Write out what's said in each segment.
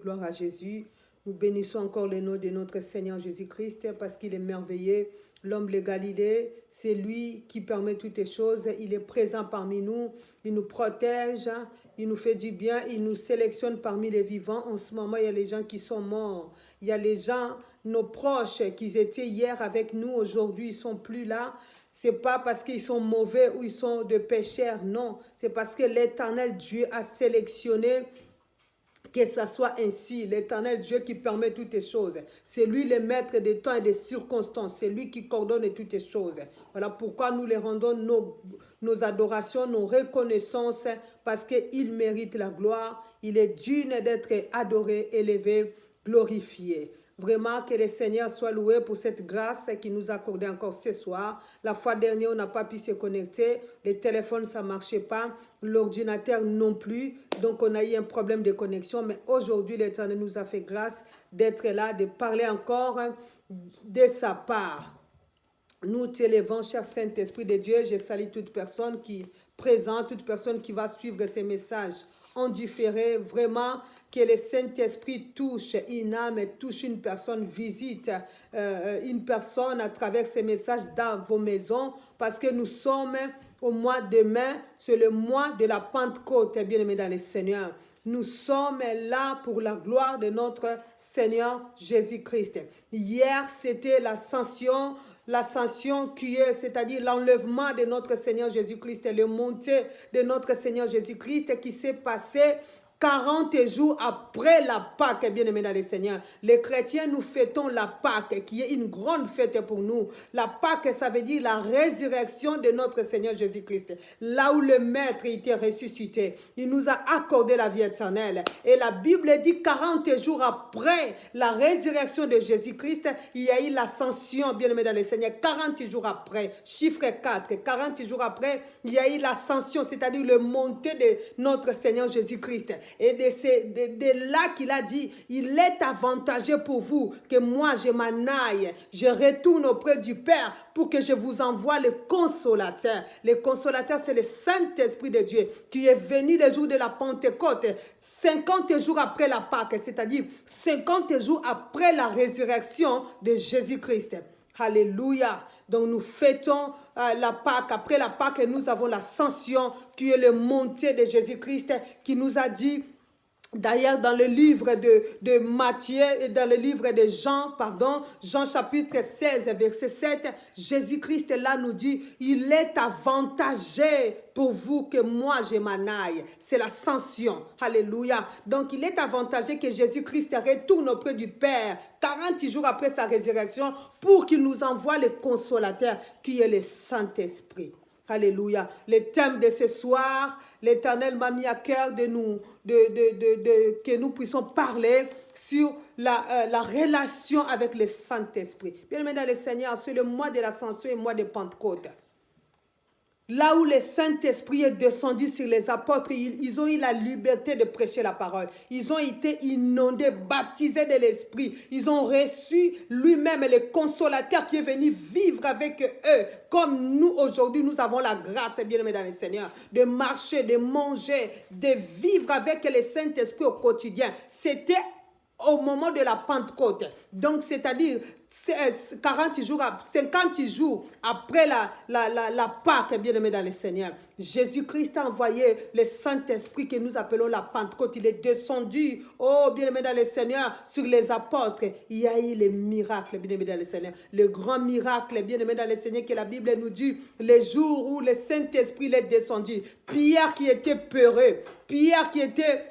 gloire à Jésus. Nous bénissons encore le nom de notre Seigneur Jésus-Christ parce qu'il est merveilleux. L'homme de Galilée, c'est lui qui permet toutes les choses. Il est présent parmi nous. Il nous protège. Il nous fait du bien. Il nous sélectionne parmi les vivants. En ce moment, il y a les gens qui sont morts. Il y a les gens, nos proches, qui étaient hier avec nous. Aujourd'hui, ils ne sont plus là. Ce n'est pas parce qu'ils sont mauvais ou ils sont de pécheurs. Non, c'est parce que l'Éternel Dieu a sélectionné que ça soit ainsi. L'Éternel Dieu qui permet toutes les choses. C'est lui le maître des temps et des circonstances. C'est lui qui coordonne toutes les choses. Voilà pourquoi nous les rendons nos adorations, nos reconnaissances, parce qu'il mérite la gloire. Il est digne d'être adoré, élevé, glorifié. Vraiment que le Seigneur soit loué pour cette grâce qu'il nous a accordée encore ce soir. La fois dernière, on n'a pas pu se connecter. Les téléphones, ça ne marchait pas. L'ordinateur non plus. Donc, on a eu un problème de connexion. Mais aujourd'hui, l'Éternel nous a fait grâce d'être là, de parler encore de sa part. Nous t'élevons, cher Saint-Esprit de Dieu. Je salue toute personne qui est présente, toute personne qui va suivre ces messages en différé. Vraiment, que le Saint-Esprit touche une âme, touche une personne, visite une personne à travers ces messages dans vos maisons, parce que nous sommes au mois de mai, c'est le mois de la Pentecôte, bien-aimés dans le Seigneur. Nous sommes là pour la gloire de notre Seigneur Jésus-Christ. Hier, c'était l'ascension qui est, c'est-à-dire l'enlèvement de notre Seigneur Jésus-Christ, le montée de notre Seigneur Jésus-Christ qui s'est passé 40 jours après la Pâque, bien-aimés dans le Seigneur. Les chrétiens, nous fêtons la Pâque, qui est une grande fête pour nous. La Pâque, ça veut dire la résurrection de notre Seigneur Jésus-Christ. Là où le Maître était ressuscité, il nous a accordé la vie éternelle. Et la Bible dit 40 jours après la résurrection de Jésus-Christ, il y a eu l'ascension, bien-aimés dans le Seigneur. 40 jours après, chiffre 4, 40 jours après, il y a eu l'ascension, c'est-à-dire le montée de notre Seigneur Jésus-Christ. Et de là qu'il a dit, il est avantageux pour vous que moi je m'en aille, je retourne auprès du Père pour que je vous envoie le consolateur. Le consolateur, c'est le Saint-Esprit de Dieu qui est venu le jour de la Pentecôte, 50 jours après la Pâque, c'est-à-dire 50 jours après la résurrection de Jésus-Christ. Alléluia. Donc nous fêtons la Pâque. Après la Pâque, nous avons l'ascension qui est le montée de Jésus-Christ qui nous a dit, d'ailleurs dans le livre de Matthieu et dans le livre de Jean, Jean chapitre 16, verset 7, Jésus-Christ là nous dit, il est avantageux pour vous que moi je m'en aille. C'est l'ascension. Alléluia. Donc il est avantageux que Jésus-Christ retourne auprès du Père 40 jours après sa résurrection pour qu'il nous envoie le consolateur qui est le Saint-Esprit. Alléluia. Le thème de ce soir, l'Éternel m'a mis à cœur que nous puissions parler sur la relation avec le Saint-Esprit. Bien-aimés dans le Seigneur, c'est le mois de l'ascension et le mois de Pentecôte. Là où le Saint-Esprit est descendu sur les apôtres, ils ont eu la liberté de prêcher la parole. Ils ont été inondés, baptisés de l'Esprit. Ils ont reçu lui-même le consolateur qui est venu vivre avec eux. Comme nous, aujourd'hui, nous avons la grâce, bien-aimés dans le Seigneur, de marcher, de manger, de vivre avec le Saint-Esprit au quotidien. C'était au moment de la Pentecôte. Donc, c'est-à-dire 50 jours après la Pâque, bien-aimé dans le Seigneur. Jésus-Christ a envoyé le Saint-Esprit que nous appelons la Pentecôte. Il est descendu, oh, bien-aimé dans le Seigneur, sur les apôtres. Il y a eu les miracles, bien-aimé dans le Seigneur. Le grand miracle, bien-aimé dans le Seigneur, que la Bible nous dit, les jours où le Saint-Esprit est descendu. Pierre qui était peureux, Pierre qui était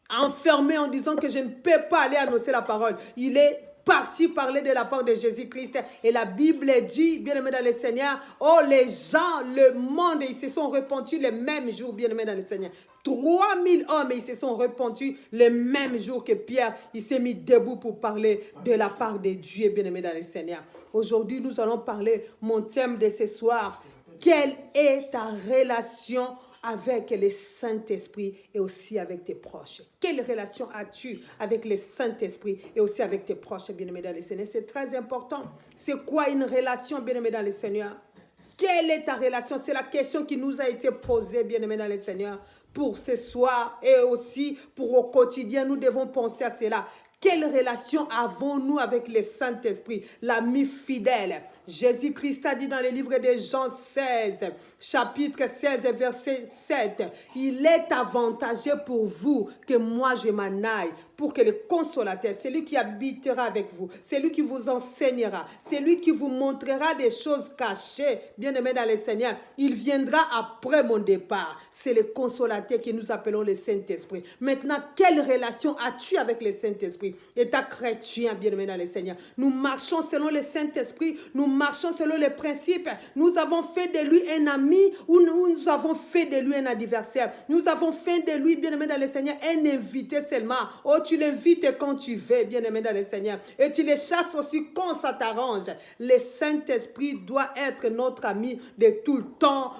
enfermé en disant que je ne peux pas aller annoncer la parole. Il est parti parler de la part de Jésus-Christ. Et la Bible dit, bien-aimé dans le Seigneur, oh, les gens, le monde, ils se sont repentis le même jour, bien-aimé dans le Seigneur. 3000 hommes, ils se sont repentis le même jour que Pierre, il s'est mis debout pour parler de la part de Dieu, bien-aimé dans le Seigneur. Aujourd'hui, nous allons parler, mon thème de ce soir, quelle est ta relation avec le Saint-Esprit et aussi avec tes proches? Quelle relation as-tu avec le Saint-Esprit et aussi avec tes proches, bien-aimés dans le Seigneur? C'est très important. C'est quoi une relation, bien-aimés dans le Seigneur? Quelle est ta relation? C'est la question qui nous a été posée, bien-aimés dans le Seigneur, pour ce soir et aussi pour au quotidien. Nous devons penser à cela. Quelle relation avons-nous avec le Saint-Esprit, l'ami fidèle? Jésus-Christ a dit dans le livre de Jean 16, chapitre 16, verset 7, « Il est avantageux pour vous que moi je m'en aille, pour que le consolateur, celui qui habitera avec vous, celui qui vous enseignera, celui qui vous montrera des choses cachées, bien-aimés dans le Seigneur, il viendra après mon départ. » C'est le consolateur que nous appelons le Saint-Esprit. Maintenant, quelle relation as-tu avec le Saint-Esprit? État chrétien, bien-aimé dans le Seigneur. Nous marchons selon le Saint-Esprit, nous marchons selon les principes. Nous avons fait de lui un ami ou nous avons fait de lui un adversaire. Nous avons fait de lui, bien-aimé dans le Seigneur, un invité seulement. Oh, tu l'invites quand tu veux, bien-aimé dans le Seigneur. Et tu les chasses aussi quand ça t'arrange. Le Saint-Esprit doit être notre ami de tout le temps,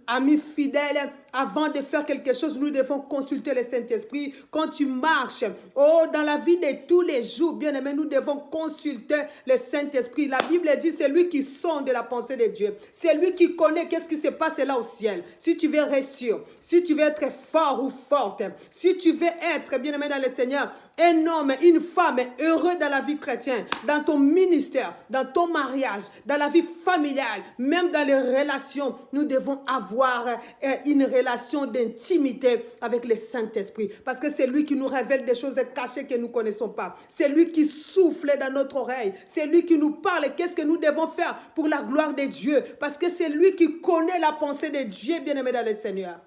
ami fidèle. Avant de faire quelque chose, nous devons consulter le Saint-Esprit. Quand tu marches, oh, dans la vie de tous les jours, bien aimé, nous devons consulter le Saint-Esprit. La Bible dit, c'est lui qui sonde la pensée de Dieu. C'est lui qui connaît qu'est-ce qui se passe là au ciel. Si tu veux réussir, si tu veux être fort ou forte, si tu veux être, bien aimé dans le Seigneur, un homme, une femme heureux dans la vie chrétienne, dans ton ministère, dans ton mariage, dans la vie familiale, même dans les relations, nous devons avoir une relation d'intimité avec le Saint-Esprit. Parce que c'est lui qui nous révèle des choses cachées que nous ne connaissons pas. C'est lui qui souffle dans notre oreille. C'est lui qui nous parle. Qu'est-ce que nous devons faire pour la gloire de Dieu? Parce que c'est lui qui connaît la pensée de Dieu, bien-aimé dans le Seigneur.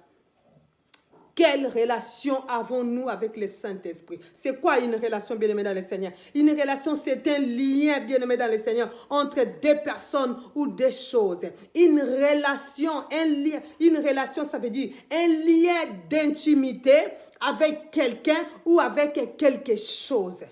Quelle relation avons-nous avec le Saint-Esprit? C'est quoi une relation, bien-aimé dans le Seigneur? Une relation, c'est un lien, bien-aimé dans le Seigneur, entre deux personnes ou des choses. Une relation, ça veut dire un lien d'intimité avec quelqu'un ou avec quelque chose.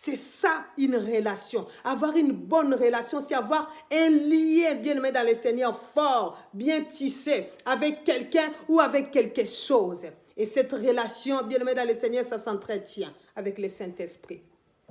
C'est ça une relation. Avoir une bonne relation, c'est avoir un lien, bien-aimé dans le Seigneur, fort, bien tissé, avec quelqu'un ou avec quelque chose. Et cette relation, bien-aimé dans le Seigneur, ça s'entretient avec le Saint-Esprit.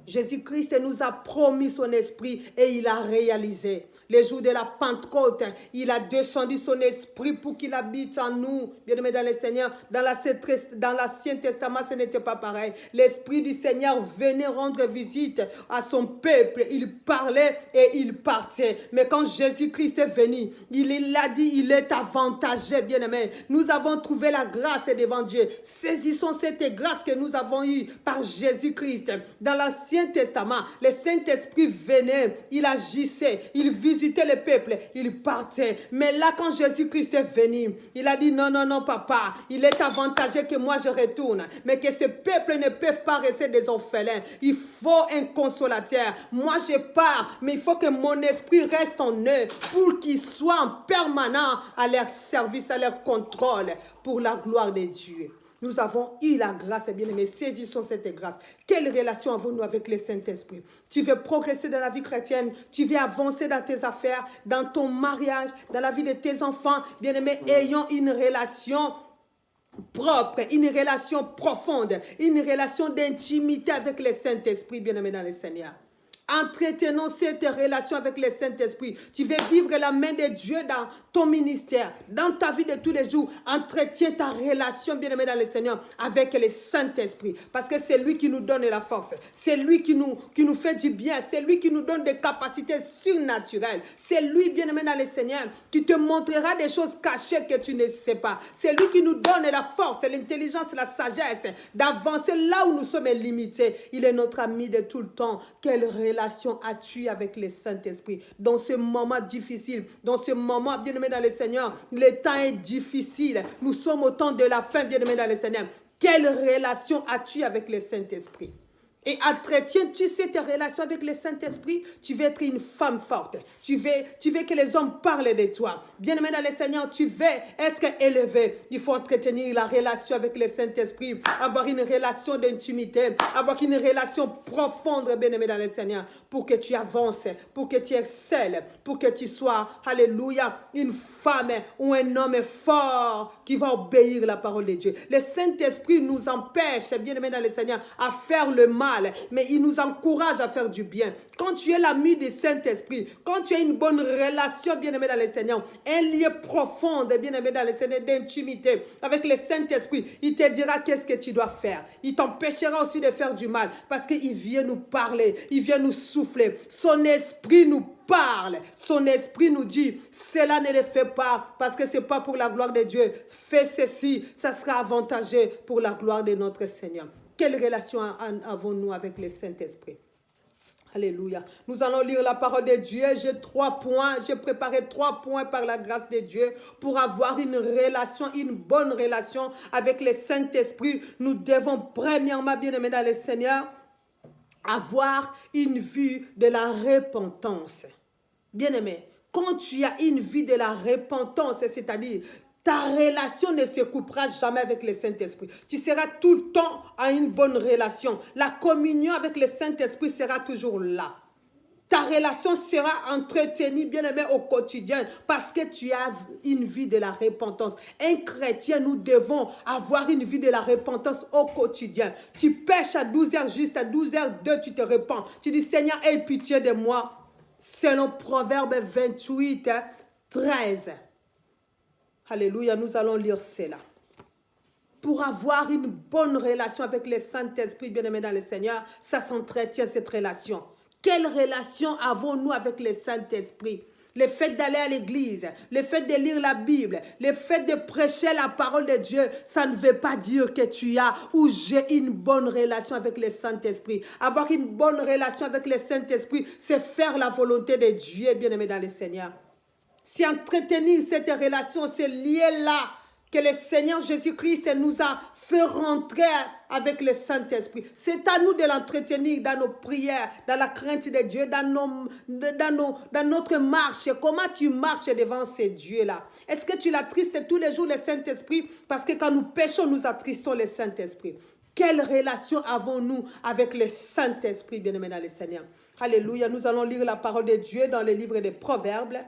Jésus-Christ nous a promis son esprit et il a réalisé. Les jours de la Pentecôte, il a descendu son esprit pour qu'il habite en nous. Bien-aimés dans le Seigneur, dans l'Ancien Testament, ce n'était pas pareil. L'esprit du Seigneur venait rendre visite à son peuple. Il parlait et il partait. Mais quand Jésus-Christ est venu, il a dit, il est avantageux, bien-aimés. Nous avons trouvé la grâce devant Dieu. Saisissons cette grâce que nous avons eue par Jésus-Christ. Dans l'Ancien Testament, le Saint-Esprit venait, il agissait, il visitait le peuple, il partait. Mais là, quand Jésus-Christ est venu, il a dit non, non, non, papa, il est avantageux que moi je retourne, mais que ce peuple ne peuvent pas rester des orphelins. Il faut un consolateur. Moi, je pars, mais il faut que mon esprit reste en eux pour qu'il soit en permanent à leur service, à leur contrôle, pour la gloire de Dieu. Nous avons eu la grâce, bien-aimés. Saisissons cette grâce. Quelle relation avons-nous avec le Saint-Esprit? Tu veux progresser dans la vie chrétienne, tu veux avancer dans tes affaires, dans ton mariage, dans la vie de tes enfants, bien-aimés, ayons une relation propre, une relation profonde, une relation d'intimité avec le Saint-Esprit, bien-aimés dans le Seigneur. Entretenons cette relation avec le Saint-Esprit. Tu veux vivre la main de Dieu dans ton ministère, dans ta vie de tous les jours. Entretiens ta relation, bien-aimé dans le Seigneur, avec le Saint-Esprit. Parce que c'est lui qui nous donne la force. C'est lui qui nous fait du bien. C'est lui qui nous donne des capacités surnaturelles. C'est lui, bien-aimé dans le Seigneur, qui te montrera des choses cachées que tu ne sais pas. C'est lui qui nous donne la force, l'intelligence, la sagesse d'avancer là où nous sommes limités. Il est notre ami de tout le temps. Quelle relation as-tu avec le Saint-Esprit? Dans ce moment difficile, dans ce moment, bien-aimé dans le Seigneur, le temps est difficile. Nous sommes au temps de la fin, bien-aimé dans le Seigneur. Quelle relation as-tu avec le Saint-Esprit? Et entretiens-tu cette relation avec le Saint-Esprit? Tu veux être une femme forte. Tu veux que les hommes parlent de toi. Bien-aimé dans le Seigneur, tu veux être élevé. Il faut entretenir la relation avec le Saint-Esprit. Avoir une relation d'intimité. Avoir une relation profonde, bien-aimé dans le Seigneur. Pour que tu avances. Pour que tu excelles. Pour que tu sois, alléluia, une femme ou un homme fort qui va obéir la parole de Dieu. Le Saint-Esprit nous empêche, bien-aimé dans le Seigneur, à faire le mal mal, mais il nous encourage à faire du bien. Quand tu es l'ami du Saint-Esprit, quand tu as une bonne relation, bien-aimé dans le Seigneur, un lien profond, bien-aimé dans le Seigneur, d'intimité avec le Saint-Esprit, il te dira qu'est-ce que tu dois faire. Il t'empêchera aussi de faire du mal parce qu'il vient nous parler, il vient nous souffler. Son esprit nous parle. Son esprit nous dit, cela ne le fait pas parce que ce n'est pas pour la gloire de Dieu. Fais ceci, ça sera avantageux pour la gloire de notre Seigneur. Quelle relation avons-nous avec le Saint-Esprit? Alléluia. Nous allons lire la parole de Dieu. J'ai 3 points. J'ai préparé 3 points par la grâce de Dieu pour avoir une relation, une bonne relation avec le Saint-Esprit. Nous devons premièrement, bien-aimés dans le Seigneur, avoir une vie de la repentance. Bien-aimé, quand tu as une vie de la repentance, c'est-à-dire ta relation ne se coupera jamais avec le Saint-Esprit. Tu seras tout le temps à une bonne relation. La communion avec le Saint-Esprit sera toujours là. Ta relation sera entretenue, bien-aimé, au quotidien parce que tu as une vie de la repentance. Un chrétien, nous devons avoir une vie de la repentance au quotidien. Tu pêches à 12h, juste à 12h02, tu te repens. Tu dis, Seigneur, aie pitié de moi. Selon Proverbe 28, 13. Alléluia, nous allons lire cela. Pour avoir une bonne relation avec le Saint-Esprit, bien-aimé dans le Seigneur, ça s'entretient cette relation. Quelle relation avons-nous avec le Saint-Esprit? Le fait d'aller à l'église, le fait de lire la Bible, le fait de prêcher la parole de Dieu, ça ne veut pas dire que tu as ou j'ai une bonne relation avec le Saint-Esprit. Avoir une bonne relation avec le Saint-Esprit, c'est faire la volonté de Dieu, bien-aimé dans le Seigneur. C'est entretenir cette relation, ce lien-là que le Seigneur Jésus-Christ nous a fait rentrer avec le Saint-Esprit. C'est à nous de l'entretenir dans nos prières, dans la crainte de Dieu, dans notre marche. Comment tu marches devant ces dieux-là? Est-ce que tu l'attristes tous les jours le Saint-Esprit? Parce que quand nous péchons, nous attristons le Saint-Esprit. Quelle relation avons-nous avec le Saint-Esprit, bien-aimé dans le Seigneur? Alléluia. Nous allons lire la parole de Dieu dans le livre des Proverbes.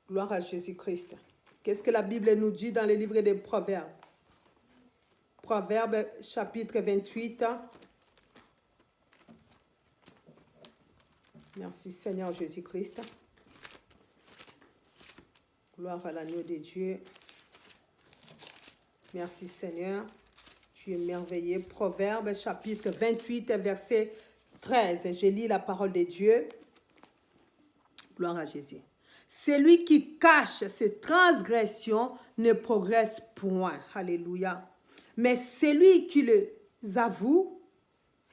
Gloire à Jésus-Christ. Qu'est-ce que la Bible nous dit dans le livre des Proverbes? Proverbes chapitre 28. Merci Seigneur Jésus-Christ. Gloire à l'agneau de Dieu. Merci Seigneur. Tu es merveilleux. Proverbes chapitre 28 verset 13. Je lis la parole de Dieu. Gloire à Jésus. Celui qui cache ses transgressions ne progresse point. Alléluia. Mais celui qui les avoue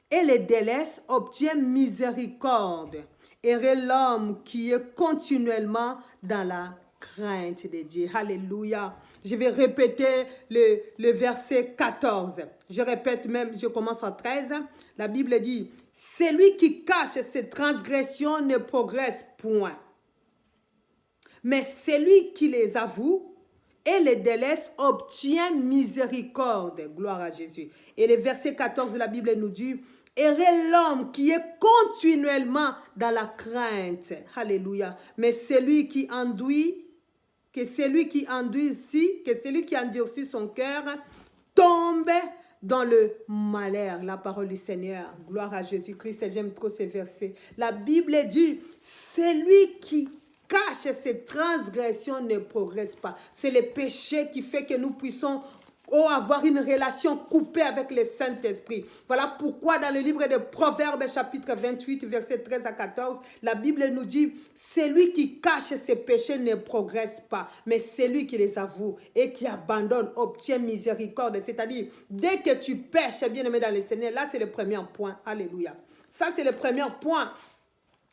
et les délaisse obtient miséricorde. Heureux l'homme qui est continuellement dans la crainte de Dieu. Alléluia. Je vais répéter le verset 14. Je répète même, je commence en 13. La Bible dit, celui qui cache ses transgressions ne progresse point. Mais celui qui les avoue et les délaisse obtient miséricorde. Gloire à Jésus. Et le verset 14 de la Bible nous dit, heureux l'homme qui est continuellement dans la crainte. Alléluia. Mais celui qui endurcit son cœur tombe dans le malheur. La parole du Seigneur. Gloire à Jésus-Christ. J'aime trop ces versets. La Bible dit, celui qui cache ses transgressions ne progresse pas. C'est le péché qui fait que nous puissions avoir une relation coupée avec le Saint-Esprit. Voilà pourquoi dans le livre de Proverbes, chapitre 28, verset 13 à 14, la Bible nous dit, celui qui cache ses péchés ne progresse pas, mais celui qui les avoue et qui abandonne obtient miséricorde. C'est-à-dire, dès que tu pêches, bien-aimé dans le Seigneur, là c'est le premier point. Alléluia. Ça c'est le premier point.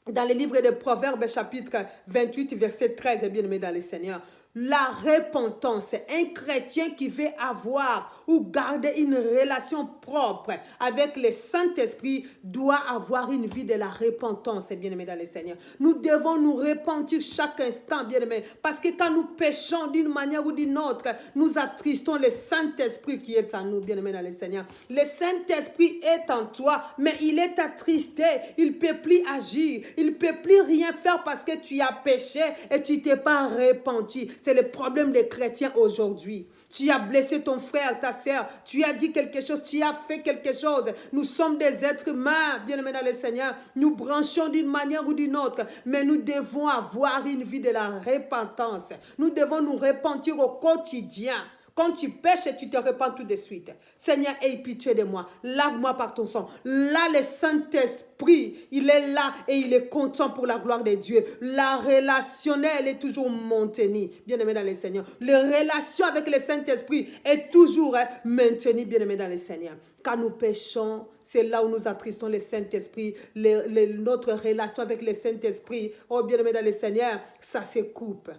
Dans le livre de Proverbes, chapitre 28, verset 13, bien-aimé dans le Seigneur. La repentance, un chrétien qui veut avoir ou garder une relation propre avec le Saint-Esprit doit avoir une vie de la repentance, bien-aimé dans le Seigneur. Nous devons nous repentir chaque instant, bien-aimé, parce que quand nous péchons d'une manière ou d'une autre, nous attristons le Saint-Esprit qui est en nous, bien-aimé dans le Seigneur. Le Saint-Esprit est en toi, mais il est attristé, il ne peut plus agir, il ne peut plus rien faire parce que tu as péché et tu ne t'es pas repenti. C'est le problème des chrétiens aujourd'hui. Tu as blessé ton frère, ta sœur, tu as dit quelque chose, tu as fait quelque chose. Nous sommes des êtres humains, bien-aimés dans le Seigneur. Nous branchons d'une manière ou d'une autre, mais nous devons avoir une vie de la repentance. Nous devons nous repentir au quotidien. Quand tu pêches, tu te repens tout de suite. Seigneur, aie pitié de moi. Lave-moi par ton sang. Là, le Saint-Esprit, il est là et il est content pour la gloire de Dieu. La relationnelle est toujours maintenue, bien-aimé dans le Seigneur. La relation avec le Saint-Esprit est toujours maintenue, bien-aimé dans le Seigneur. Quand nous péchons, c'est là où nous attristons le Saint-Esprit. Notre relation avec le Saint-Esprit, oh bien-aimé dans le Seigneur, ça se coupe.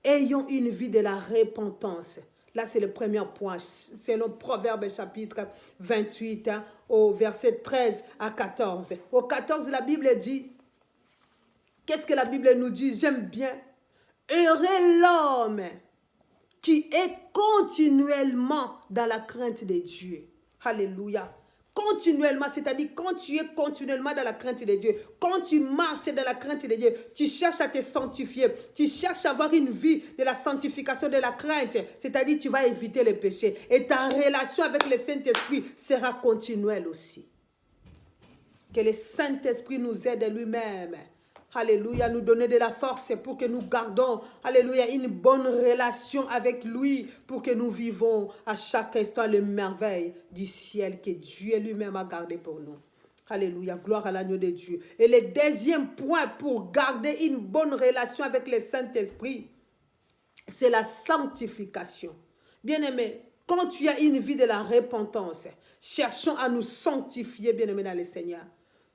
Ayons une vie de la repentance. Là, c'est le premier point. C'est le Proverbe chapitre 28, au verset 13 à 14. Au 14, la Bible dit, qu'est-ce que la Bible nous dit? J'aime bien. Heureux l'homme qui est continuellement dans la crainte de Dieu. Alléluia. Continuellement, c'est-à-dire quand tu es continuellement dans la crainte de Dieu, quand tu marches dans la crainte de Dieu, tu cherches à te sanctifier, tu cherches à avoir une vie de la sanctification, de la crainte, c'est-à-dire tu vas éviter les péchés et ta relation avec le Saint-Esprit sera continuelle aussi. Que le Saint-Esprit nous aide lui-même. Alléluia, nous donner de la force pour que nous gardons, alléluia, une bonne relation avec lui, pour que nous vivons à chaque instant les merveilles du ciel que Dieu lui-même a gardé pour nous. Alléluia, gloire à l'agneau de Dieu. Et le deuxième point pour garder une bonne relation avec le Saint-Esprit, c'est la sanctification. Bien-aimé, quand tu as une vie de la repentance, cherchons à nous sanctifier, bien-aimé dans le Seigneur.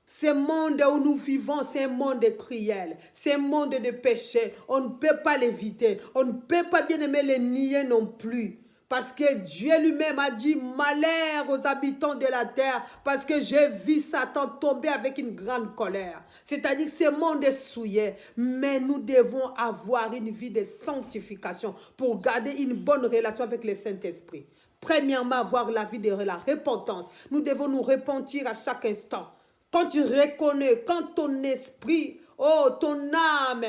Ce monde où nous vivons, c'est un monde cruel, c'est un monde de péché. On ne peut pas l'éviter, on ne peut pas, bien aimer, le nier non plus. Parce que Dieu lui-même a dit malheur aux habitants de la terre, parce que j'ai vu Satan tomber avec une grande colère. C'est-à-dire que ce monde est souillé, mais nous devons avoir une vie de sanctification pour garder une bonne relation avec le Saint-Esprit. Premièrement, avoir la vie de la repentance. Nous devons nous repentir à chaque instant. Quand tu reconnais, quand ton esprit, oh, ton âme,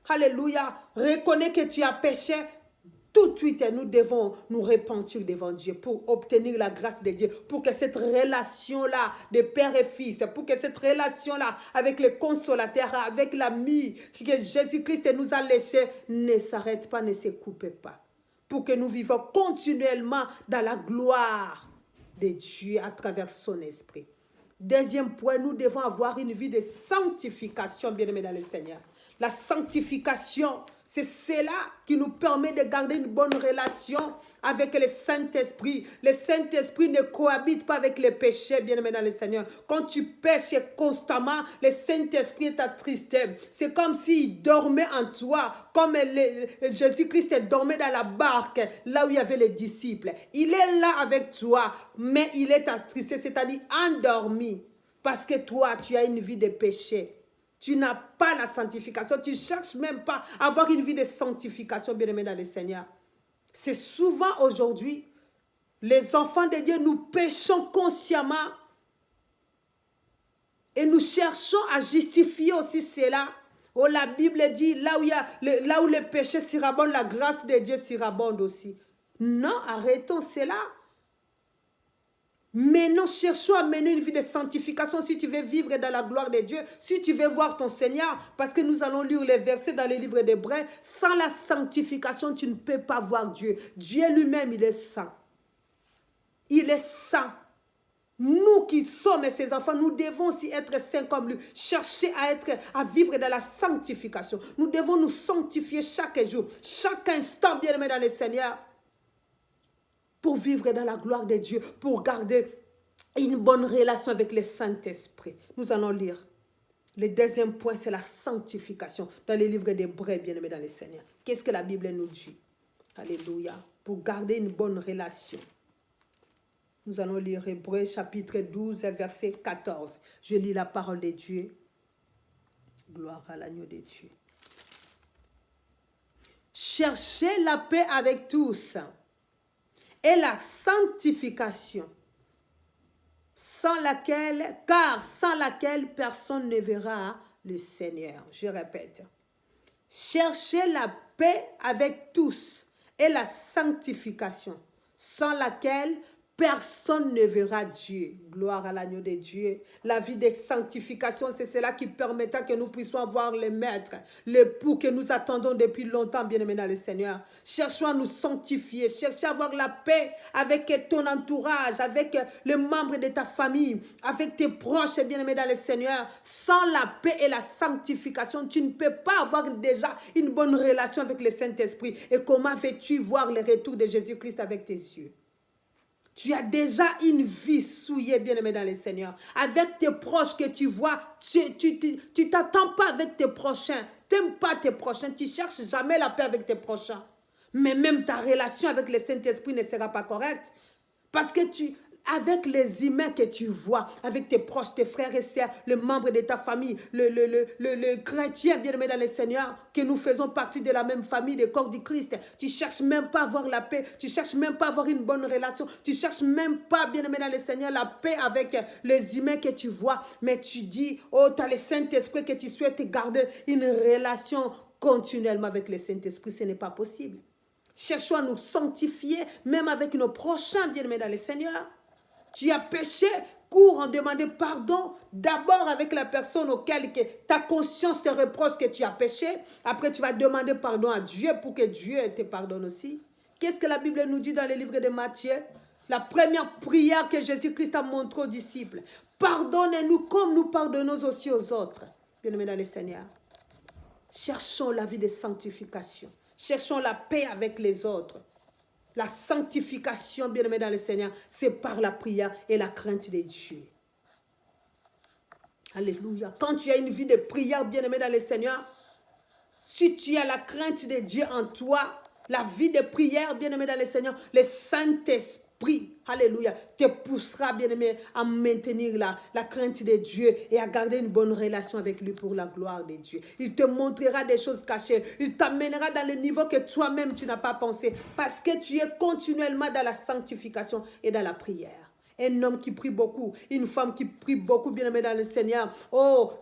alléluia, reconnaît que tu as péché, tout de suite, nous devons nous repentir devant Dieu pour obtenir la grâce de Dieu, pour que cette relation-là de père et fils, pour que cette relation-là avec le consolateur, avec l'ami que Jésus-Christ nous a laissé, ne s'arrête pas, ne se coupe pas. Pour que nous vivons continuellement dans la gloire de Dieu à travers son esprit. Deuxième point, nous devons avoir une vie de sanctification, bien-aimés dans le Seigneur. La sanctification, c'est cela qui nous permet de garder une bonne relation avec le Saint-Esprit. Le Saint-Esprit ne cohabite pas avec les péchés, bien-aimés dans le Seigneur. Quand tu pêches constamment, le Saint-Esprit est attristé. C'est comme s'il dormait en toi, comme Jésus-Christ dormait dans la barque, là où il y avait les disciples. Il est là avec toi, mais il est attristé, c'est-à-dire endormi. Parce que toi, tu as une vie de péché. Tu n'as pas la sanctification. Tu ne cherches même pas à avoir une vie de sanctification, bien-aimé dans le Seigneur. C'est souvent aujourd'hui, les enfants de Dieu, nous péchons consciemment et nous cherchons à justifier aussi cela. Oh, la Bible dit, là où le péché surabonde, la grâce de Dieu surabonde aussi. Non, arrêtons cela. Mais nous cherchons à mener une vie de sanctification si tu veux vivre dans la gloire de Dieu, si tu veux voir ton Seigneur, parce que nous allons lire les versets dans les livres d'Hébreux. Sans la sanctification, tu ne peux pas voir Dieu. Dieu lui-même, il est saint. Il est saint. Nous qui sommes ses enfants, nous devons aussi être saints comme lui, chercher à vivre dans la sanctification. Nous devons nous sanctifier chaque jour, chaque instant, bien-aimé dans le Seigneur, pour vivre dans la gloire de Dieu, pour garder une bonne relation avec le Saint-Esprit. Nous allons lire. Le deuxième point, c'est la sanctification dans les livres d'Hébreux, bien-aimés dans le Seigneur. Qu'est-ce que la Bible nous dit? Alléluia. Pour garder une bonne relation. Nous allons lire Hébreux chapitre 12, verset 14. Je lis la parole de Dieu. Gloire à l'agneau de Dieu. Cherchez la paix avec tous et la sanctification, car sans laquelle personne ne verra le Seigneur. Je répète, Cherchez la paix avec tous et la sanctification, sans laquelle personne ne verra Dieu. Gloire à l'agneau de Dieu. La vie de sanctification, c'est cela qui permettra que nous puissions avoir les maîtres, l'époux que nous attendons depuis longtemps, bien-aimés dans le Seigneur. Cherchons à nous sanctifier, cherchons à avoir la paix avec ton entourage, avec les membres de ta famille, avec tes proches, bien-aimés dans le Seigneur. Sans la paix et la sanctification, tu ne peux pas avoir déjà une bonne relation avec le Saint-Esprit. Et comment veux-tu voir le retour de Jésus-Christ avec tes yeux? Tu as déjà une vie souillée, bien-aimé dans le Seigneur. Avec tes proches que tu vois, tu t'attends pas avec tes prochains. Tu n'aimes pas tes prochains. Tu cherches jamais la paix avec tes prochains. Mais même ta relation avec le Saint-Esprit ne sera pas correcte. Parce que avec les humains que tu vois, avec tes proches, tes frères et sœurs, les membres de ta famille, le chrétien bien-aimé dans le Seigneur, que nous faisons partie de la même famille, des corps du Christ, tu ne cherches même pas à avoir la paix, tu ne cherches même pas à avoir une bonne relation, tu ne cherches même pas, bien-aimé dans le Seigneur, la paix avec les humains que tu vois, mais tu dis, oh, tu as le Saint-Esprit que tu souhaites garder une relation continuellement avec le Saint-Esprit, ce n'est pas possible. Cherchons à nous sanctifier, même avec nos prochains, bien-aimés dans le Seigneur. Tu as péché, cours en demander pardon, d'abord avec la personne auquel ta conscience te reproche que tu as péché. Après, tu vas demander pardon à Dieu pour que Dieu te pardonne aussi. Qu'est-ce que la Bible nous dit dans le livre de Matthieu? La première prière que Jésus-Christ a montrée aux disciples. Pardonnez-nous comme nous pardonnons aussi aux autres. Bien-aimés dans le Seigneur. Cherchons la vie de sanctification. Cherchons la paix avec les autres. La sanctification, bien-aimé dans le Seigneur, c'est par la prière et la crainte de Dieu. Alléluia. Quand tu as une vie de prière, bien-aimé dans le Seigneur, si tu as la crainte de Dieu en toi, la vie de prière, bien-aimé dans le Seigneur, le Saint-Esprit, alléluia, te poussera, bien-aimé, à maintenir la crainte de Dieu et à garder une bonne relation avec lui pour la gloire de Dieu. Il te montrera des choses cachées. Il t'amènera dans le niveau que toi-même tu n'as pas pensé parce que tu es continuellement dans la sanctification et dans la prière. Un homme qui prie beaucoup, une femme qui prie beaucoup, bien-aimé dans le Seigneur. Oh,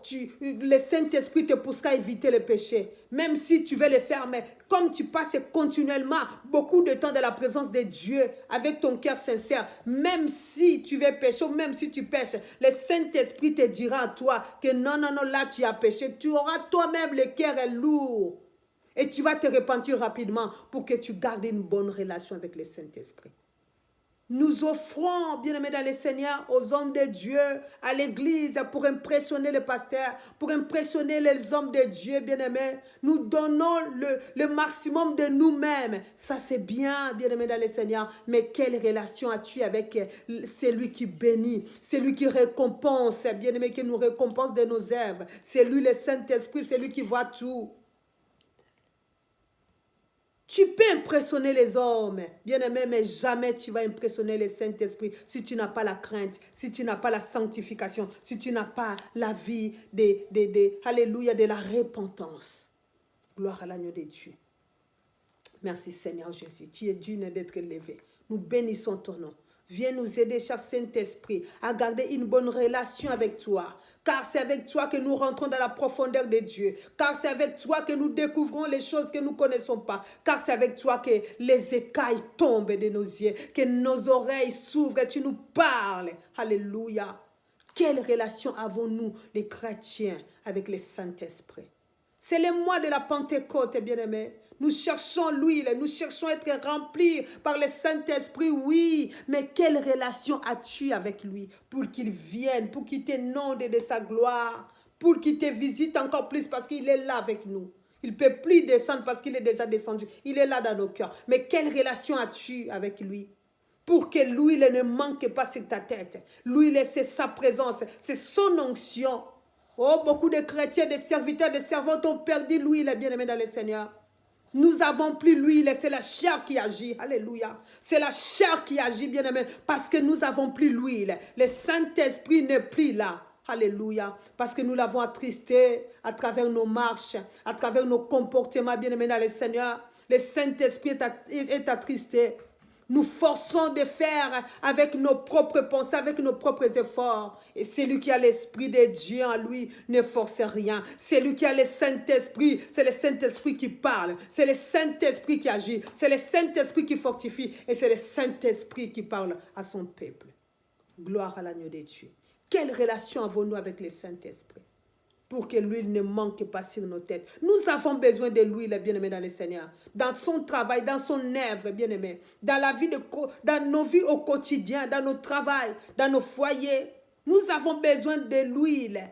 le Saint-Esprit te poussera à éviter le péché. Même si tu veux le faire, mais comme tu passes continuellement beaucoup de temps dans la présence de Dieu, avec ton cœur sincère, même si tu veux pécher, ou même si tu pêches, le Saint-Esprit te dira à toi que non, non, non, là tu as péché. Tu auras toi-même le cœur lourd. Et tu vas te repentir rapidement pour que tu gardes une bonne relation avec le Saint-Esprit. Nous offrons, bien-aimés dans le Seigneur, aux hommes de Dieu, à l'église, pour impressionner les pasteurs, pour impressionner les hommes de Dieu, bien-aimés. Nous donnons le maximum de nous-mêmes. Ça, c'est bien, bien-aimés dans le Seigneur. Mais quelle relation as-tu avec celui qui bénit, celui qui récompense, bien-aimé, qui nous récompense de nos œuvres. C'est lui, le Saint-Esprit, c'est lui qui voit tout. Tu peux impressionner les hommes, bien-aimé, mais jamais tu vas impressionner le Saint-Esprit si tu n'as pas la crainte, si tu n'as pas la sanctification, si tu n'as pas la vie alléluia, de la repentance. Gloire à l'agneau de Dieu. Merci Seigneur Jésus, tu es digne d'être élevé. Nous bénissons ton nom. Viens nous aider, cher Saint-Esprit, à garder une bonne relation avec toi. Car c'est avec toi que nous rentrons dans la profondeur de Dieu. Car c'est avec toi que nous découvrons les choses que nous ne connaissons pas. Car c'est avec toi que les écailles tombent de nos yeux, que nos oreilles s'ouvrent et tu nous parles. Alléluia. Quelle relation avons-nous, les chrétiens, avec le Saint-Esprit? C'est le mois de la Pentecôte, bien-aimés. Nous cherchons l'huile, nous cherchons à être remplis par le Saint-Esprit, oui. Mais quelle relation as-tu avec lui pour qu'il vienne, pour qu'il t'inonde de sa gloire, pour qu'il te visite encore plus parce qu'il est là avec nous. Il ne peut plus descendre parce qu'il est déjà descendu. Il est là dans nos cœurs. Mais quelle relation as-tu avec lui? Pour que l'huile ne manque pas sur ta tête. L'huile, c'est sa présence, c'est son onction. Oh, beaucoup de chrétiens, de serviteurs, de servantes ont perdu l'huile, bien-aimés dans le Seigneur. Nous n'avons plus l'huile, c'est la chair qui agit. Alléluia. C'est la chair qui agit, bien-aimé, parce que nous n'avons plus l'huile. Le Saint-Esprit n'est plus là. Alléluia. Parce que nous l'avons attristé à travers nos marches, à travers nos comportements, bien-aimés dans le Seigneur. Le Saint-Esprit est attristé. nous forçons de faire avec nos propres pensées, avec nos propres efforts. Et celui qui a l'Esprit de Dieu en lui ne force rien. Celui qui a le Saint-Esprit, c'est le Saint-Esprit qui parle. C'est le Saint-Esprit qui agit. C'est le Saint-Esprit qui fortifie. Et c'est le Saint-Esprit qui parle à son peuple. Gloire à l'agneau de Dieu. Quelle relation avons-nous avec le Saint-Esprit? Pour que l'huile ne manque pas sur nos têtes. Nous avons besoin de l'huile, bien-aimés dans le Seigneur. Dans son travail, dans son œuvre, bien-aimés. Dans nos vies au quotidien, dans nos travails, dans nos foyers. Nous avons besoin de l'huile.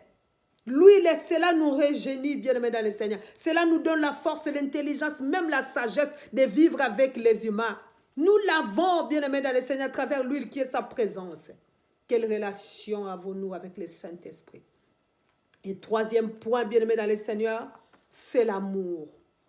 L'huile, cela nous rajeunit, bien-aimés dans le Seigneur. Cela nous donne la force, l'intelligence, même la sagesse de vivre avec les humains. Nous l'avons, bien-aimés dans le Seigneur, à travers l'huile qui est sa présence. Quelle relation avons-nous avec le Saint-Esprit? Et troisième point, bien-aimés dans le Seigneur, c'est l'amour.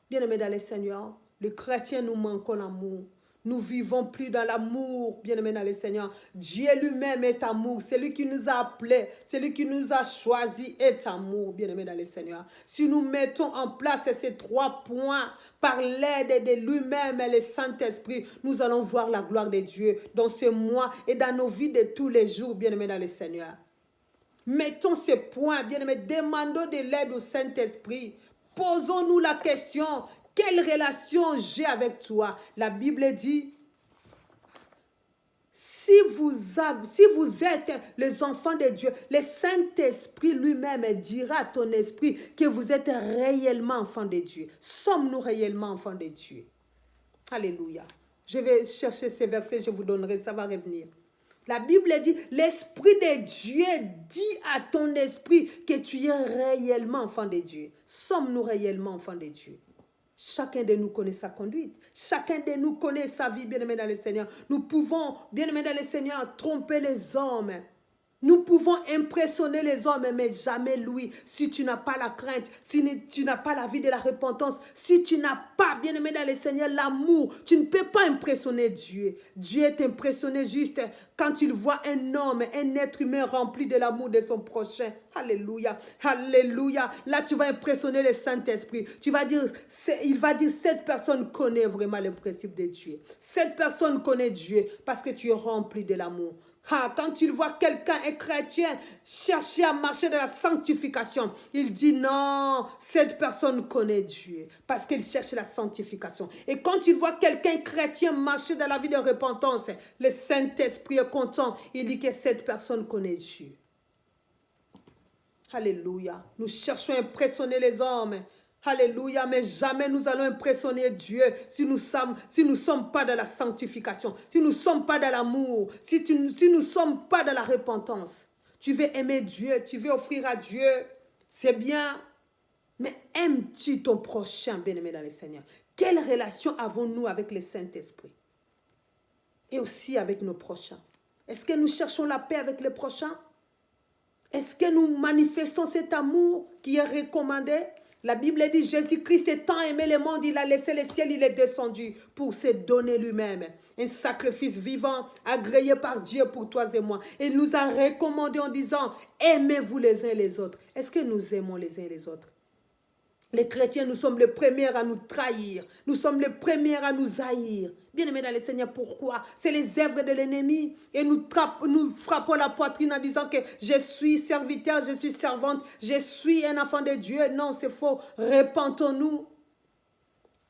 Bien-aimés dans le Seigneur, les chrétiens nous manquons l'amour. Nous vivons plus dans l'amour, bien-aimés dans le Seigneur. Dieu lui-même est amour. Celui qui nous a appelés, celui qui nous a choisis est amour, bien-aimés dans le Seigneur. Si nous mettons en place ces trois points par l'aide de lui-même et le Saint-Esprit, nous allons voir la gloire de Dieu dans ce mois et dans nos vies de tous les jours, bien-aimés dans le Seigneur. Mettons ces points, bien-aimés, demandons de l'aide au Saint-Esprit. Posons-nous la question, quelle relation j'ai avec toi? La Bible dit, si vous êtes les enfants de Dieu, le Saint-Esprit lui-même dira à ton esprit que vous êtes réellement enfants de Dieu. Sommes-nous réellement enfants de Dieu? Alléluia. Je vais chercher ces versets, je vous donnerai, ça va revenir. La Bible dit, l'Esprit de Dieu dit à ton esprit que tu es réellement enfant de Dieu. Sommes-nous réellement enfants de Dieu? Chacun de nous connaît sa conduite. Chacun de nous connaît sa vie, bien-aimé dans le Seigneur. Nous pouvons, bien-aimé dans le Seigneur, tromper les hommes. Nous pouvons impressionner les hommes, mais jamais lui. Si tu n'as pas la crainte, si tu n'as pas la vie de la repentance, si tu n'as pas, bien-aimé dans le Seigneur, l'amour, tu ne peux pas impressionner Dieu. Dieu est impressionné juste quand il voit un homme, un être humain rempli de l'amour de son prochain. Alléluia, alléluia. Là, tu vas impressionner le Saint-Esprit. Tu vas dire, il va dire, cette personne connaît vraiment le principe de Dieu. Cette personne connaît Dieu parce que tu es rempli de l'amour. Ah, quand tu vois quelqu'un, un chrétien, chercher à marcher dans la sanctification, il dit non, cette personne connaît Dieu parce qu'il cherche la sanctification. Et quand il voit quelqu'un chrétien marcher dans la vie de repentance, le Saint-Esprit est content, il dit que cette personne connaît Dieu. Alléluia. Nous cherchons à impressionner les hommes. Alléluia, mais jamais nous allons impressionner Dieu si nous sommes pas dans la sanctification, si nous ne sommes pas dans l'amour, si nous ne sommes pas dans la repentance. Tu veux aimer Dieu, tu veux offrir à Dieu, c'est bien, mais aimes-tu ton prochain, bien-aimé dans le Seigneur? Quelle relation avons-nous avec le Saint-Esprit et aussi avec nos prochains? Est-ce que nous cherchons la paix avec les prochains? Est-ce que nous manifestons cet amour qui est recommandé? La Bible dit, Jésus-Christ étant aimé le monde, il a laissé le ciel, il est descendu pour se donner lui-même. Un sacrifice vivant, agréé par Dieu pour toi et moi. Et il nous a recommandé en disant, aimez-vous les uns les autres. Est-ce que nous aimons les uns les autres? Les chrétiens, nous sommes les premiers à nous trahir. Nous sommes les premiers à nous haïr. Bien-aimés dans le Seigneur, pourquoi? C'est les œuvres de l'ennemi. Et nous frappons la poitrine en disant que je suis serviteur, je suis servante, je suis un enfant de Dieu. Non, c'est faux. Repentons-nous.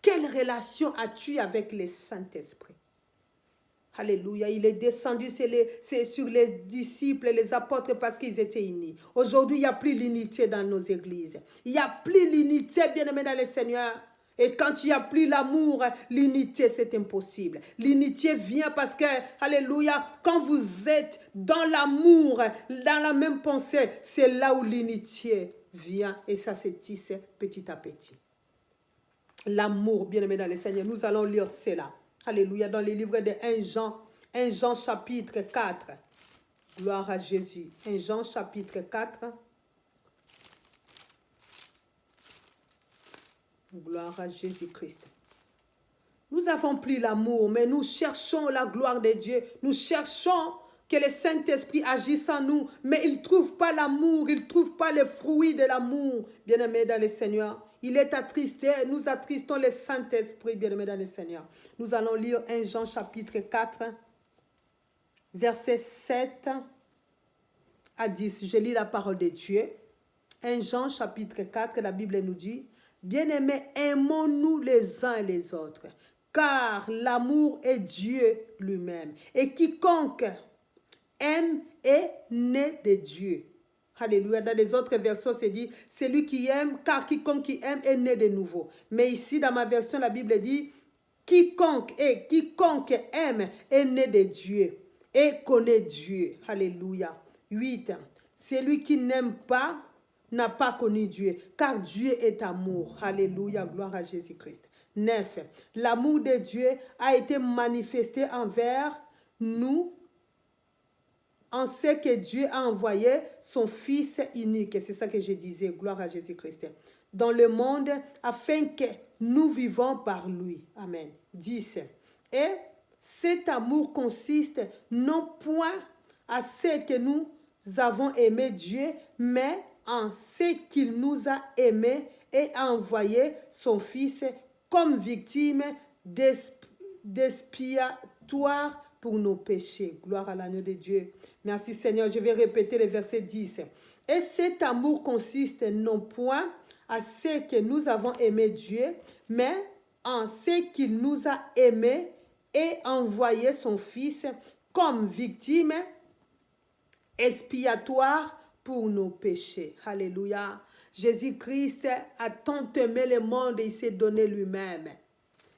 Quelle relation as-tu avec le Saint-Esprit? Alléluia, il est descendu sur les disciples et les apôtres parce qu'ils étaient unis. Aujourd'hui, il n'y a plus l'unité dans nos églises. Il n'y a plus l'unité, bien-aimé dans le Seigneur. Et quand il n'y a plus l'amour, l'unité, c'est impossible. L'unité vient parce que, alléluia, quand vous êtes dans l'amour, dans la même pensée, c'est là où l'unité vient et ça se tisse petit à petit. L'amour, bien-aimé dans le Seigneur, nous allons lire cela. Alléluia, dans les livres de 1 Jean chapitre 4. Gloire à Jésus. 1 Jean chapitre 4. Gloire à Jésus-Christ. Nous avons pris l'amour, mais nous cherchons la gloire de Dieu. Nous cherchons que le Saint-Esprit agisse en nous, mais il ne trouve pas l'amour, il ne trouve pas les fruits de l'amour, bien-aimés dans le Seigneur. Il est attristé, nous attristons le Saint-Esprit, bien-aimés dans le Seigneur. Nous allons lire 1 Jean chapitre 4, versets 7 à 10. Je lis la parole de Dieu. 1 Jean chapitre 4, la Bible nous dit, « Bien-aimés, aimons-nous les uns et les autres, car l'amour est Dieu lui-même. Et quiconque aime est né de Dieu. » Alléluia. Dans les autres versions, c'est dit, « Celui qui aime, car quiconque qui aime est né de nouveau. » Mais ici, dans ma version, la Bible dit, « Quiconque aime est né de Dieu et connaît Dieu. » Alléluia. 8. Celui qui n'aime pas n'a pas connu Dieu, car Dieu est amour. Alléluia, gloire à Jésus-Christ. 9. L'amour de Dieu a été manifesté envers nous en ce que Dieu a envoyé son Fils unique. C'est ça que je disais, gloire à Jésus-Christ. Dans le monde, afin que nous vivons par lui. Amen. 10. Et cet amour consiste non point à ce que nous avons aimé Dieu, mais en ce qu'il nous a aimés et a envoyé son Fils comme victime d'expiatoire pour nos péchés. Gloire à l'agneau de Dieu. Merci Seigneur. Je vais répéter le verset 10. Et cet amour consiste non point à ce que nous avons aimé Dieu, mais en ce qu'il nous a aimés et envoyé son Fils comme victime expiatoire pour nos péchés. Alléluia. Jésus-Christ a tant aimé le monde et il s'est donné lui-même.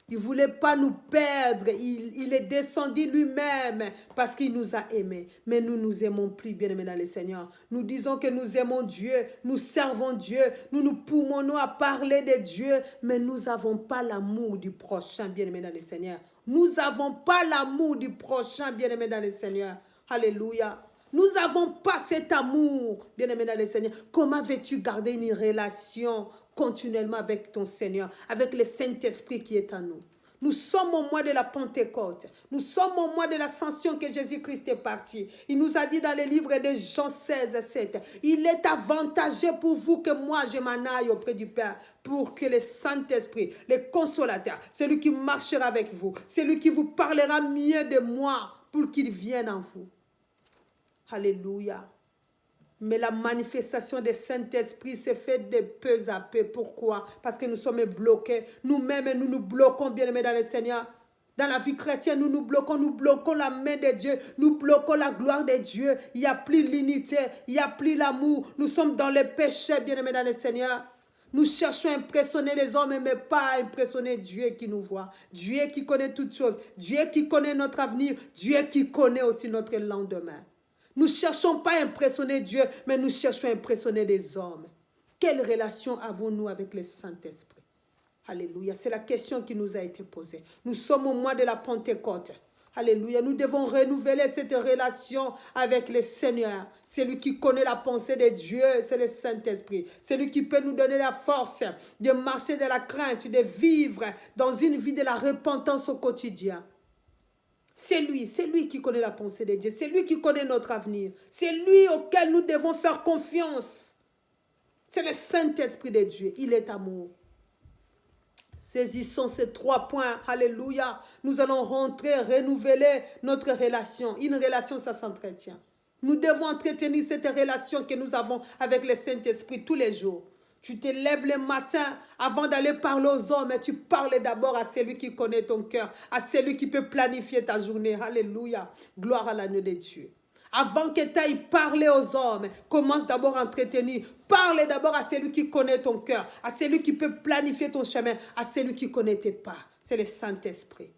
Il ne voulait pas nous perdre. Il est descendu lui-même parce qu'il nous a aimés. Mais nous nous aimons plus, bien-aimés dans le Seigneur. Nous disons que nous aimons Dieu, nous servons Dieu, nous nous poumonnons à parler de Dieu, mais nous n'avons pas l'amour du prochain, bien-aimés dans le Seigneur. Nous n'avons pas l'amour du prochain, bien-aimés dans le Seigneur. Alléluia. Nous n'avons pas cet amour, bien-aimé dans le Seigneur. Comment veux-tu garder une relation continuellement avec ton Seigneur, avec le Saint-Esprit qui est en nous? Nous sommes au mois de la Pentecôte. Nous sommes au mois de l'ascension que Jésus-Christ est parti. Il nous a dit dans le livre de Jean 16, 7, « Il est avantageux pour vous que moi je m'en aille auprès du Père pour que le Saint-Esprit, le consolateur, celui qui marchera avec vous, celui qui vous parlera mieux de moi, pour qu'il vienne en vous. » Alléluia. Mais la manifestation du Saint-Esprit se fait de peu à peu. Pourquoi? Parce que nous sommes bloqués. Nous-mêmes, nous nous bloquons, bien-aimés dans le Seigneur. Dans la vie chrétienne, nous nous bloquons la main de Dieu, nous bloquons la gloire de Dieu. Il n'y a plus l'unité, il n'y a plus l'amour. Nous sommes dans le péché, bien-aimés dans le Seigneur. Nous cherchons à impressionner les hommes, mais pas à impressionner Dieu qui nous voit. Dieu qui connaît toutes choses. Dieu qui connaît notre avenir. Dieu qui connaît aussi notre lendemain. Nous ne cherchons pas à impressionner Dieu, mais nous cherchons à impressionner les hommes. Quelle relation avons-nous avec le Saint-Esprit? Alléluia, c'est la question qui nous a été posée. Nous sommes au mois de la Pentecôte. Alléluia, nous devons renouveler cette relation avec le Seigneur. Celui qui connaît la pensée de Dieu, c'est le Saint-Esprit. Celui qui peut nous donner la force de marcher dans la crainte, de vivre dans une vie de la repentance au quotidien. C'est lui qui connaît la pensée de Dieu. C'est lui qui connaît notre avenir. C'est lui auquel nous devons faire confiance. C'est le Saint-Esprit de Dieu. Il est amour. Saisissons ces 3 points. Alléluia. Nous allons rentrer, renouveler notre relation. Une relation, ça s'entretient. Nous devons entretenir cette relation que nous avons avec le Saint-Esprit tous les jours. Tu te lèves le matin, avant d'aller parler aux hommes, et tu parles d'abord à celui qui connaît ton cœur, à celui qui peut planifier ta journée. Alléluia. Gloire à l'agneau de Dieu. Avant que tu ailles parler aux hommes, commence d'abord à entretenir. Parle d'abord à celui qui connaît ton cœur, à celui qui peut planifier ton chemin, à celui qui connaît tes pas. C'est le Saint-Esprit.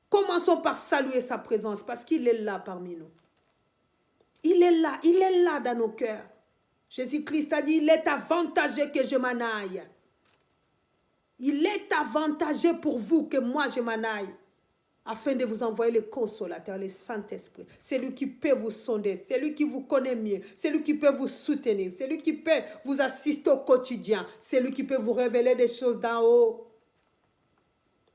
Commençons par saluer sa présence, parce qu'il est là parmi nous. Il est là dans nos cœurs. Jésus-Christ a dit, il est avantageux que je m'en aille. Il est avantageux pour vous que moi je m'en aille, afin de vous envoyer le consolateur, le Saint-Esprit. C'est lui qui peut vous sonder, c'est lui qui vous connaît mieux, c'est lui qui peut vous soutenir, c'est lui qui peut vous assister au quotidien, c'est lui qui peut vous révéler des choses d'en haut.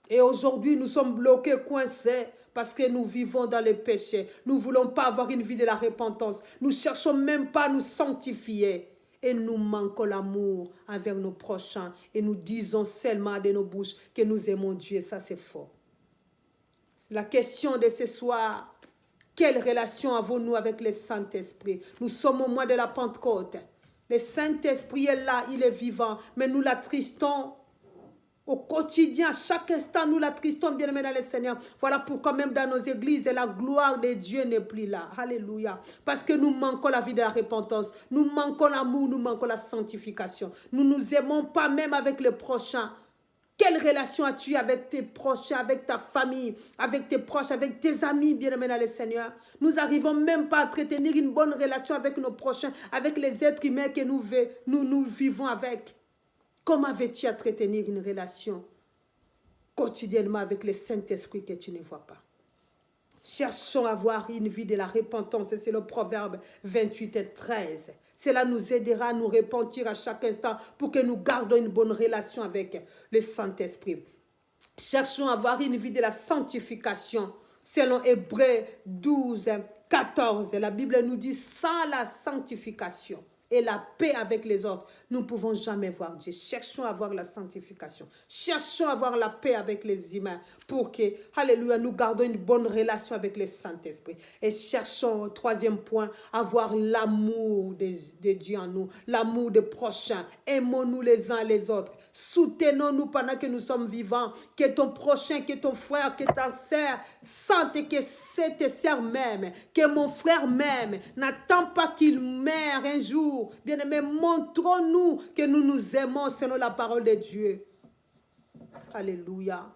Et aujourd'hui, nous sommes bloqués, coincés, parce que nous vivons dans le péché. Nous ne voulons pas avoir une vie de la repentance. Nous ne cherchons même pas à nous sanctifier. Et nous manquons l'amour envers nos prochains. Et nous disons seulement de nos bouches que nous aimons Dieu. Et ça, c'est faux. La question de ce soir, quelle relation avons-nous avec le Saint-Esprit? Nous sommes au mois de la Pentecôte. Le Saint-Esprit est là, il est vivant. Mais nous l'attristons au quotidien, chaque instant, nous l'attristons, bien-aimés dans le Seigneur. Voilà pourquoi même dans nos églises, la gloire de Dieu n'est plus là. Alléluia. Parce que nous manquons la vie de la repentance. Nous manquons l'amour, nous manquons la sanctification. Nous ne nous aimons pas même avec les prochains. Quelle relation as-tu avec tes prochains, avec ta famille, avec tes proches, avec tes amis, bien-aimés dans le Seigneur? Nous n'arrivons même pas à entretenir une bonne relation avec nos prochains, avec les êtres humains que nous vivons avec. Comment veux-tu entretenir une relation quotidiennement avec le Saint-Esprit que tu ne vois pas? Cherchons à avoir une vie de la repentance. C'est le proverbe 28 et 13. Cela nous aidera à nous repentir à chaque instant pour que nous gardions une bonne relation avec le Saint-Esprit. Cherchons à avoir une vie de la sanctification. Selon Hébreux 12, 14, la Bible nous dit, sans la sanctification et la paix avec les autres, nous ne pouvons jamais voir Dieu. Cherchons à avoir la sanctification. Cherchons à avoir la paix avec les humains pour que, alléluia, nous gardons une bonne relation avec le Saint-Esprit. Et cherchons, troisième point, avoir l'amour de Dieu en nous, l'amour des prochains. Aimons-nous les uns les autres. Soutenons-nous pendant que nous sommes vivants. Que ton prochain, que ton frère, que ta sœur sente que c'est tes sœurs même, que mon frère m'aime. N'attends pas qu'il meure un jour. Bien-aimés, montrons-nous que nous nous aimons selon la parole de Dieu. Alléluia.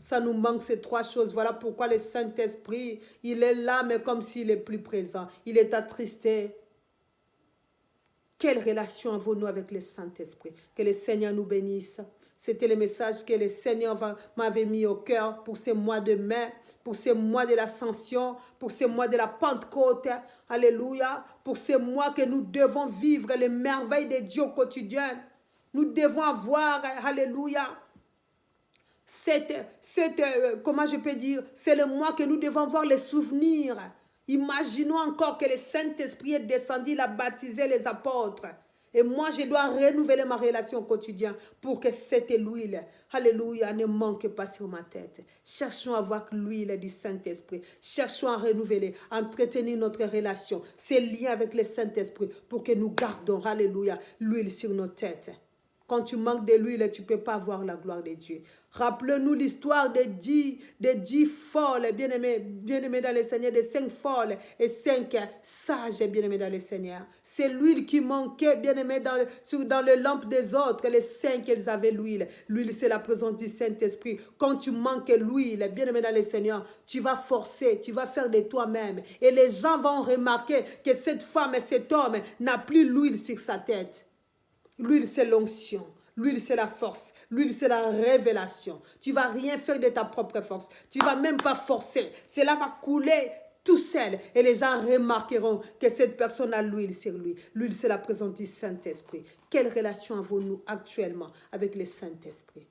Ça nous manque ces trois choses. Voilà pourquoi le Saint-Esprit, il est là, mais comme s'il est plus présent. Il est attristé. Quelle relation avons-nous avec le Saint-Esprit? Que le Seigneur nous bénisse. C'était le message que le Seigneur m'avait mis au cœur pour ce mois de mai, pour ce mois de l'Ascension, pour ce mois de la Pentecôte. Alléluia. Pour ce mois que nous devons vivre les merveilles de Dieu au quotidien. Nous devons avoir, alléluia, comment je peux dire, c'est le mois que nous devons avoir les souvenirs. Imaginons encore que le Saint-Esprit est descendu, il a baptisé les apôtres. Et moi, je dois renouveler ma relation au quotidien pour que cette huile, alléluia, ne manque pas sur ma tête. Cherchons à avoir l'huile du Saint-Esprit. Cherchons à renouveler, à entretenir notre relation, ces liens avec le Saint-Esprit pour que nous gardons, alléluia, l'huile sur nos têtes. Quand tu manques de l'huile, tu ne peux pas voir la gloire de Dieu. Rappelez-nous l'histoire des 10 folles, bien-aimés dans le Seigneur, des 5 folles et 5 sages, bien-aimés dans le Seigneur. C'est l'huile qui manquait, bien-aimés, dans les lampes des autres. Les 5, elles avaient l'huile. L'huile, c'est la présence du Saint-Esprit. Quand tu manques l'huile, bien-aimés dans le Seigneur, tu vas forcer, tu vas faire de toi-même. Et les gens vont remarquer que cette femme et cet homme n'a plus l'huile sur sa tête. L'huile, c'est l'onction. L'huile, c'est la force. L'huile, c'est la révélation. Tu ne vas rien faire de ta propre force. Tu ne vas même pas forcer. Cela va couler tout seul. Et les gens remarqueront que cette personne a l'huile sur lui. L'huile, c'est la présence du Saint-Esprit. Quelle relation avons-nous actuellement avec le Saint-Esprit?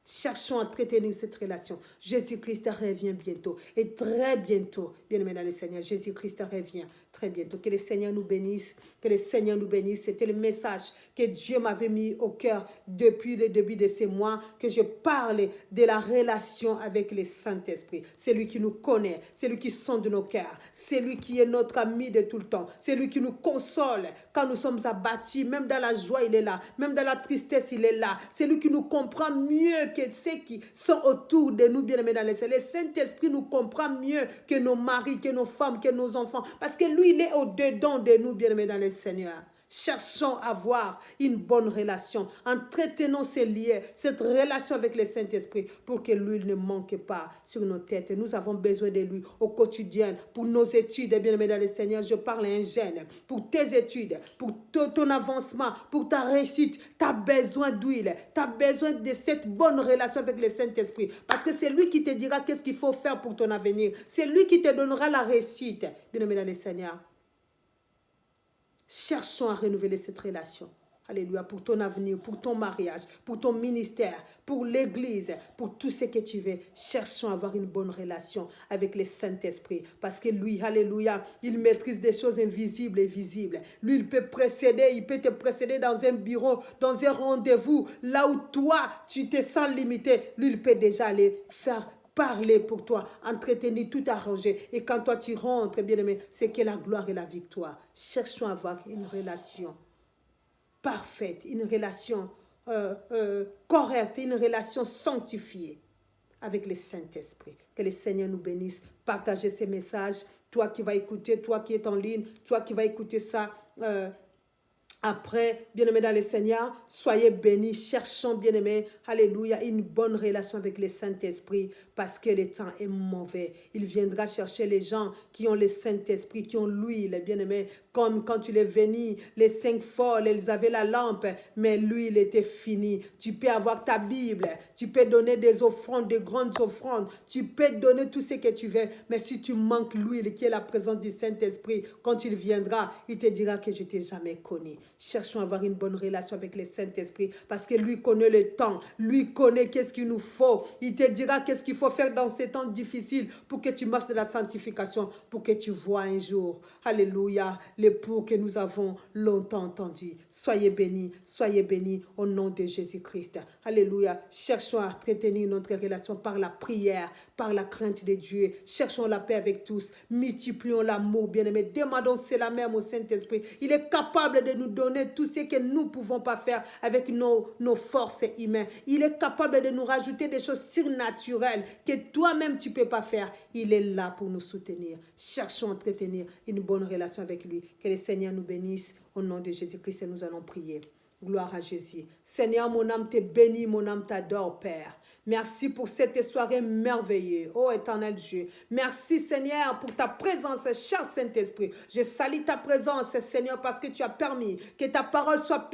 Cherchons à entretenir cette relation. Jésus-Christ revient bientôt. Et très bientôt, bien-aimé dans le Seigneur, Jésus-Christ revient très bientôt. Que le Seigneur nous bénisse. Que le Seigneur nous bénisse. C'était le message que Dieu m'avait mis au cœur depuis le début de ces mois. Que je parle de la relation avec le Saint-Esprit. C'est lui qui nous connaît. C'est lui qui sonde nos cœurs. C'est lui qui est notre ami de tout le temps. C'est lui qui nous console quand nous sommes abattus. Même dans la joie, il est là. Même dans la tristesse, il est là. C'est lui qui nous comprend mieux que ceux qui sont autour de nous, bien-aimés dans le Seigneur. Le Saint-Esprit nous comprend mieux que nos maris, que nos femmes, que nos enfants. Parce que lui, il est au-dedans de nous, bien-aimés dans le Seigneur. Cherchons à avoir une bonne relation. Entretenons ces liens, cette relation avec le Saint-Esprit pour que l'huile ne manque pas sur nos têtes. Nous avons besoin de lui au quotidien pour nos études. Bien-aimés dans le Seigneur, je parle à un jeune. Pour tes études, pour ton avancement, pour ta réussite, tu as besoin d'huile. Tu as besoin de cette bonne relation avec le Saint-Esprit. Parce que c'est lui qui te dira qu'est-ce qu'il faut faire pour ton avenir. C'est lui qui te donnera la réussite. Bien-aimés dans le Seigneur. Cherchons à renouveler cette relation. Alléluia, pour ton avenir, pour ton mariage, pour ton ministère, pour l'église, pour tout ce que tu veux. Cherchons à avoir une bonne relation avec le Saint-Esprit. Parce que lui, alléluia, il maîtrise des choses invisibles et visibles. Lui, il peut te précéder dans un bureau, dans un rendez-vous, là où toi, tu te sens limité. Lui, il peut déjà aller faire parler pour toi, entretenir, tout arranger. Et quand toi, tu rentres, bien-aimé, c'est que la gloire et la victoire. Cherchons à avoir une relation parfaite, une relation correcte, une relation sanctifiée avec le Saint-Esprit. Que le Seigneur nous bénisse. Partagez ces messages. Toi qui vas écouter, toi qui es en ligne, toi qui vas écouter ça après, bien-aimés dans le Seigneur, soyez bénis, cherchons, bien-aimés, alléluia, une bonne relation avec le Saint-Esprit, parce que le temps est mauvais. Il viendra chercher les gens qui ont le Saint-Esprit, qui ont l'huile, bien-aimés, comme quand il est venu, les 5 folles, elles avaient la lampe, mais l'huile était finie. Tu peux avoir ta Bible, tu peux donner des offrandes, des grandes offrandes, tu peux donner tout ce que tu veux, mais si tu manques l'huile, qui est la présence du Saint-Esprit, quand il viendra, il te dira que je ne t'ai jamais connu. Cherchons à avoir une bonne relation avec le Saint-Esprit, parce que lui connaît le temps, lui connaît qu'est-ce qu'il nous faut. Il te dira qu'est-ce qu'il faut faire dans ces temps difficiles pour que tu marches de la sanctification, pour que tu vois un jour, alléluia, l'époux que nous avons longtemps entendu. Soyez bénis au nom de Jésus-Christ. Alléluia. Cherchons à entretenir notre relation par la prière, par la crainte de Dieu. Cherchons la paix avec tous. Multiplions l'amour, bien-aimés. Demandons cela même au Saint-Esprit. Il est capable de nous donner tout ce que nous ne pouvons pas faire avec nos forces humaines. Il est capable de nous rajouter des choses surnaturelles que toi-même tu ne peux pas faire. Il est là pour nous soutenir. Cherchons à entretenir une bonne relation avec lui. Que le Seigneur nous bénisse. Au nom de Jésus-Christ, nous allons prier. Gloire à Jésus. Seigneur, mon âme te bénit, mon âme t'adore, Père. Merci pour cette soirée merveilleuse, ô éternel Dieu. Merci, Seigneur, pour ta présence, cher Saint-Esprit. Je salue ta présence, Seigneur, parce que tu as permis que ta parole soit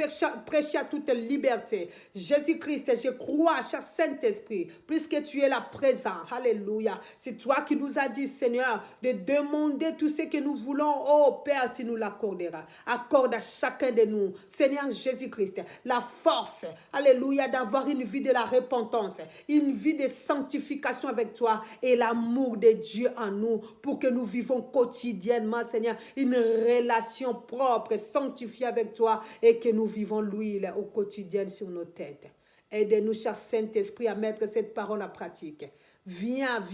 prêchée à toute liberté. Jésus-Christ, je crois, cher Saint-Esprit, puisque tu es là présent. Alléluia. C'est toi qui nous as dit, Seigneur, de demander tout ce que nous voulons. Oh, Père, tu nous l'accorderas. Accorde à chacun de nous, Seigneur Jésus-Christ, la force, alléluia, d'avoir une vie de la repentance, une vie de sanctification avec toi et l'amour de Dieu en nous pour que nous vivons quotidiennement, Seigneur, une relation propre, sanctifiée avec toi et que nous vivons l'huile au quotidien sur nos têtes. Aide-nous, cher Saint-Esprit, à mettre cette parole en pratique. Viens,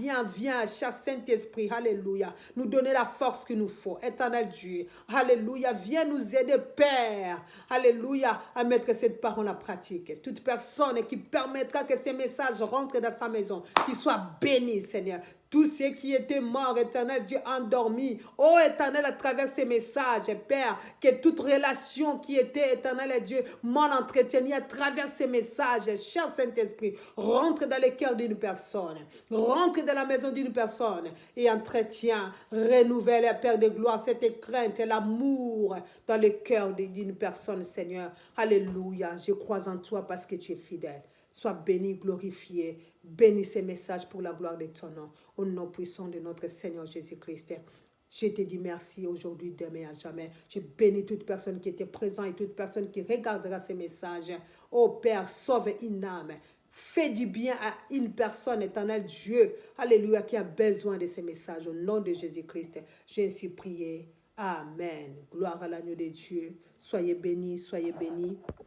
cher Saint-Esprit, alléluia, nous donner la force qu'il nous faut, éternel Dieu, alléluia, viens nous aider, Père, alléluia, à mettre cette parole en pratique. Toute personne qui permettra que ces messages rentrent dans sa maison, qu'il soit béni, Seigneur. Tous ceux qui étaient morts, éternel Dieu, endormis. Oh, éternel, à travers ces messages, Père, que toute relation qui était, éternel Dieu, mal entretenue à travers ces messages, cher Saint-Esprit, rentre dans le cœur d'une personne, rentre dans la maison d'une personne et entretient, renouvelle, Père de gloire, cette crainte et l'amour dans le cœur d'une personne, Seigneur. Alléluia, je crois en toi parce que tu es fidèle. Sois béni, glorifié. Bénis ces messages pour la gloire de ton nom. Au nom puissant de notre Seigneur Jésus-Christ. Je te dis merci aujourd'hui, demain, à jamais. Je bénis toute personne qui était présente et toute personne qui regardera ces messages. Oh Père, sauve une âme. Fais du bien à une personne, éternel Dieu. Alléluia, qui a besoin de ces messages. Au nom de Jésus-Christ, j'ai ainsi prié. Amen. Gloire à l'agneau de Dieu. Soyez bénis, soyez bénis.